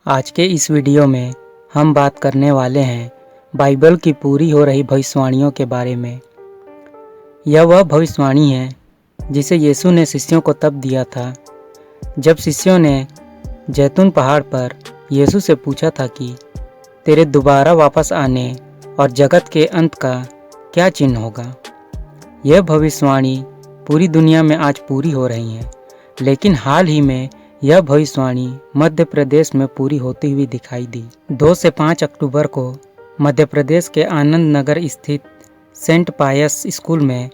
आज के इस वीडियो में हम बात करने वाले हैं बाइबल की पूरी हो रही भविष्यवाणियों के बारे में। यह वह भविष्यवाणी है जिसे यीशु ने शिष्यों को तब दिया था जब शिष्यों ने जैतून पहाड़ पर यीशु से पूछा था कि तेरे दोबारा वापस आने और जगत के अंत का क्या चिन्ह होगा। यह भविष्यवाणी पूरी दुनिया में आज पूरी हो रही है, लेकिन हाल ही में यह भविष्यवाणी मध्य प्रदेश में पूरी होती हुई दिखाई दी। 2 से 5 अक्टूबर को मध्य प्रदेश के आनंद नगर स्थित सेंट पायस स्कूल में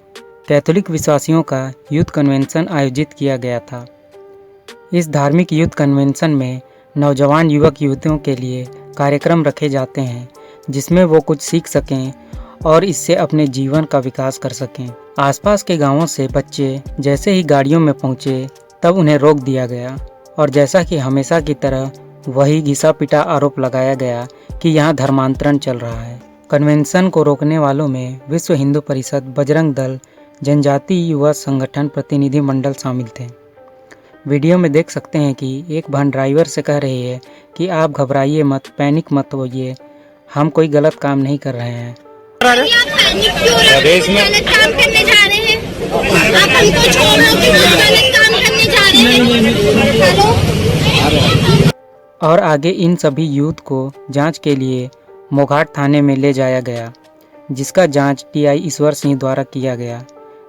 कैथोलिक विश्वासियों का यूथ कन्वेंशन आयोजित किया गया था। इस धार्मिक यूथ कन्वेंशन में नौजवान युवक युवतियों के लिए कार्यक्रम रखे जाते हैं जिसमें वो कुछ सीख सकें और इससे अपने जीवन का विकास कर सकें। आसपास के गांवों से बच्चे जैसे ही गाड़ियों में पहुंचे तब उन्हें रोक दिया गया और जैसा कि हमेशा की तरह वही घिसा पिटा आरोप लगाया गया कि यहाँ धर्मांतरण चल रहा है। कन्वेंशन को रोकने वालों में विश्व हिंदू परिषद, बजरंग दल, जनजातीय युवा संगठन प्रतिनिधि मंडल शामिल थे। वीडियो में देख सकते हैं कि एक बहन ड्राइवर से कह रही है कि आप घबराइए मत, पैनिक मत होइए, हम कोई गलत काम नहीं कर रहे हैं। प्रदेश में गलत काम करने जा रहे हैं, आप हमको छोड़ लो कि हम गलत काम करने जा रहे हैं। और आगे इन सभी यूथ को जांच के लिए मोघाट थाने में ले जाया गया, जिसका जांच टीआई ईश्वर सिंह द्वारा किया गया,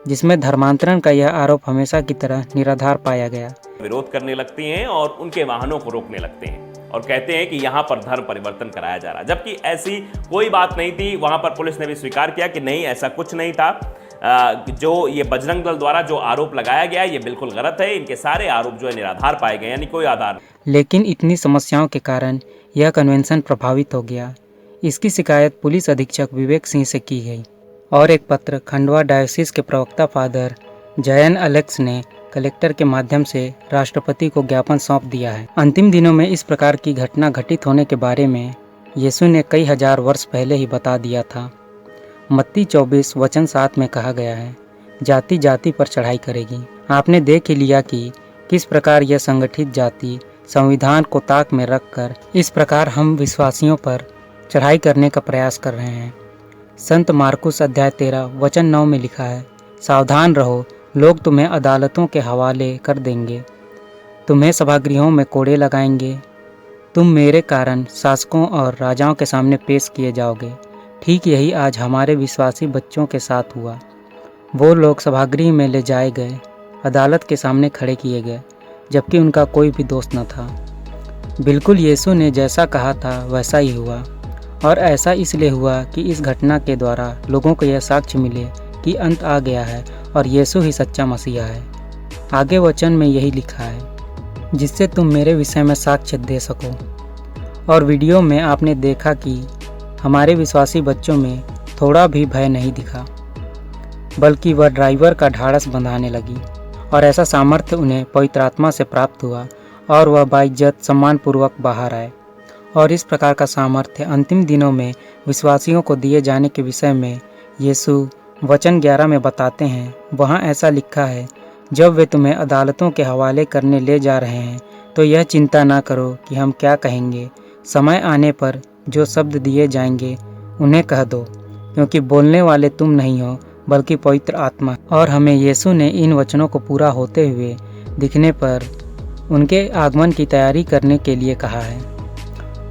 जिसमें धर्मांतरण का यह आरोप हमेशा की तरह निराधार पाया गया। विरोध करने लगती हैं और उनके वाहनों को रोकने लगते हैं और कहते हैं कि यहाँ पर धर्म परिवर्तन कराया जा रहा है, जबकि ऐसी कोई बात नहीं थी। वहाँ पर पुलिस ने भी स्वीकार किया कि नहीं, ऐसा कुछ नहीं था। जो ये बजरंग दल द्वारा जो आरोप लगाया गया ये बिल्कुल गलत है। इनके सारे आरोप जो है निराधार पाए गए, यानी कोई आधार। लेकिन इतनी समस्याओं के कारण यह कन्वेंशन प्रभावित हो गया। इसकी शिकायत पुलिस अधीक्षक विवेक सिंह से की गई और एक पत्र खंडवा डायोसिस के प्रवक्ता फादर जयन अलेक्स ने कलेक्टर के माध्यम से राष्ट्रपति को ज्ञापन सौंप दिया है। अंतिम दिनों में इस प्रकार की घटना घटित होने के बारे में यीशु ने कई हजार वर्ष पहले ही बता दिया था। मत्ती 24 वचन 7 में कहा गया है, जाति जाति पर चढ़ाई करेगी। आपने देख ही लिया कि किस प्रकार यह संगठित जाति संविधान को ताक में रखकर इस प्रकार हम विश्वासियों पर चढ़ाई करने का प्रयास कर रहे हैं। संत मार्कुस अध्याय 13 वचन 9 में लिखा है, सावधान रहो, लोग तुम्हें अदालतों के हवाले कर देंगे, तुम्हें सभागृहों में कोड़े लगाएंगे, तुम मेरे कारण शासकों और राजाओं के सामने पेश किए जाओगे। ठीक यही आज हमारे विश्वासी बच्चों के साथ हुआ। वो लोग सभागृह में ले जाए गए, अदालत के सामने खड़े किए गए, जबकि उनका कोई भी दोष न था। बिल्कुल यीशु ने जैसा कहा था वैसा ही हुआ, और ऐसा इसलिए हुआ कि इस घटना के द्वारा लोगों को यह साक्ष्य मिले कि अंत आ गया है और यीशु ही सच्चा मसीहा है। आगे वचन में यही लिखा है, जिससे तुम मेरे विषय में साक्ष्य दे सको। और वीडियो में आपने देखा कि हमारे विश्वासी बच्चों में थोड़ा भी भय नहीं दिखा, बल्कि वह ड्राइवर का ढाढ़स बंधाने लगी और ऐसा सामर्थ्य उन्हें पवित्र आत्मा से प्राप्त हुआ और वह बाइज्जत सम्मानपूर्वक बाहर आए। और इस प्रकार का सामर्थ्य अंतिम दिनों में विश्वासियों को दिए जाने के विषय में यीशु वचन 11 में बताते हैं। वहाँ ऐसा लिखा है, जब वे तुम्हें अदालतों के हवाले करने ले जा रहे हैं तो यह चिंता ना करो कि हम क्या कहेंगे। समय आने पर जो शब्द दिए जाएंगे उन्हें कह दो, क्योंकि बोलने वाले तुम नहीं हो बल्कि पवित्र आत्मा। और हमें यीशु ने इन वचनों को पूरा होते हुए दिखने पर उनके आगमन की तैयारी करने के लिए कहा है।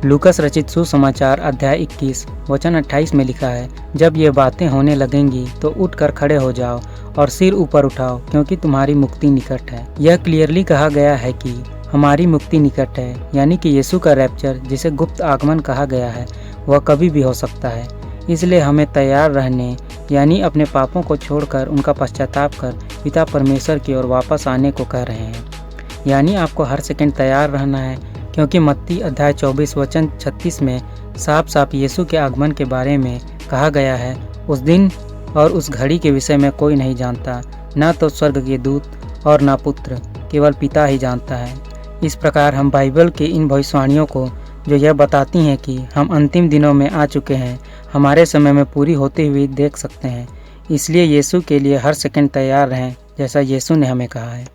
लूकस रचित सुसमाचार अध्याय 21 वचन 28 में लिखा है, जब ये बातें होने लगेंगी तो उठकर खड़े हो जाओ और सिर ऊपर उठाओ, क्योंकि तुम्हारी मुक्ति निकट है। यह क्लियरली कहा गया है कि हमारी मुक्ति निकट है, यानी कि यीशु का रैप्चर, जिसे गुप्त आगमन कहा गया है, वह कभी भी हो सकता है। इसलिए हमें तैयार रहने, यानी अपने पापों को छोड़कर उनका पश्चाताप कर पिता परमेश्वर की ओर वापस आने को कह रहे हैं। यानी आपको हर सेकंड तैयार रहना है, क्योंकि मत्ती अध्याय 24 वचन 36 में साफ साफ यीशु के आगमन के बारे में कहा गया है, उस दिन और उस घड़ी के विषय में कोई नहीं जानता, न तो स्वर्ग के दूत और न पुत्र, केवल पिता ही जानता है। इस प्रकार हम बाइबल की इन भविष्यवाणियों को, जो यह बताती हैं कि हम अंतिम दिनों में आ चुके हैं, हमारे समय में पूरी होती हुई देख सकते हैं। इसलिए यीशु के लिए हर सेकंड तैयार रहें, जैसा यीशु ने हमें कहा है।